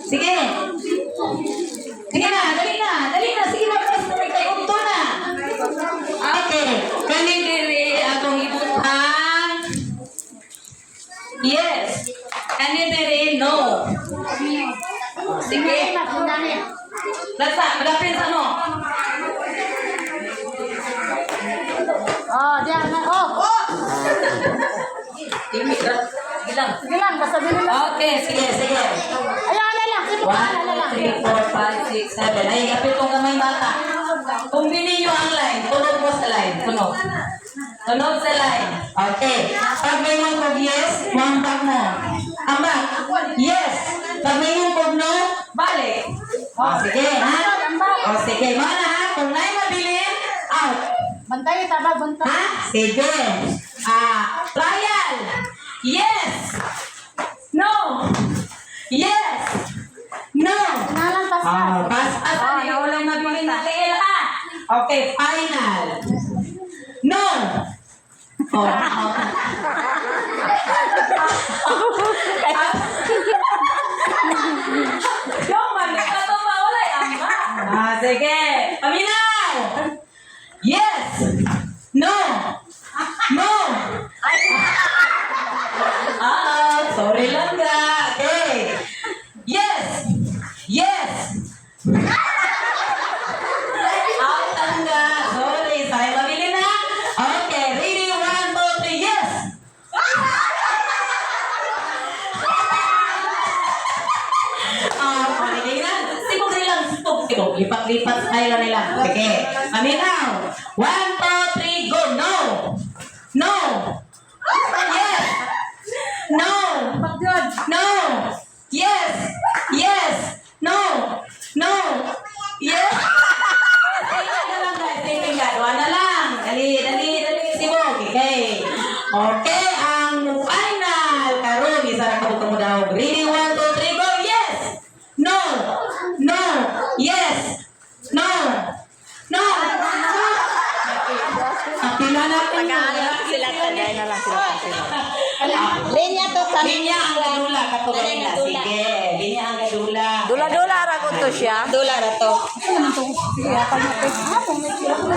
Sige. Sige na, dali na. Dali na. Sige na, press na may kayo. Ito na. Okay. Kani diri atong ibutang. Yes. Kani diri no. Sige. Lasa, malapit sa ano? Oh, diyan na. Oh. Sige lang. Sige lang, basta bilhin lang. Okay, sige, sige. Ayan na lang. 1, 2, 3, 4, 5, 6, 7. Ay, kapit kong kamay bata. Kumbinin nyo ang line. Tunog mo sa line. Tunog. Tunog sa line. Okay. Pag may yung kog yes, one back mo. Amba, yes. Pag may yung kog no, balik. O, sige, ha? O, sige. Mana, ha? Kung na'y mabilin, out. Bantay, tabag, bantay. Ha? Sige. Trial. Yes. No. Yes. No. Nalang pasal. Pass at walang mabili na kail ha. Okay, final. No. Oh. Yung mali ka to mawala ang sige. Paminaw. Yes. No. No. Sorry lang ka. Okay. Yes. Yes. Out ang ga. Sorry. Saya mabili na. Okay. Ready? 1, 2, 3. Yes. Panilig na. Sigog nilang stop. Sigog. Lipat-lipat tayo nila. Okay. Paminaw. 1, 2, 3. Go. No. No. Yes. No. No. Yes. Yes. No. No. Yes. Tingnan na lang guys. Tingnan. Dua na lang. Dali. Dali. Dali. Sibog. Okay. Okay. Ang final. Karoon. Isa na kabutang mo daw. Ready? 1, 2, 3. Go. Yes. No. No. Yes. No. No. Pila natin. Sila tagay na lang sila. Linya to sa Linya ang gadula katulad nila. Sige. Linya ang gadula. Dula-dula ra ko to siya. Dula ra to. Sige, apa mo to? Ha, pumikira ko.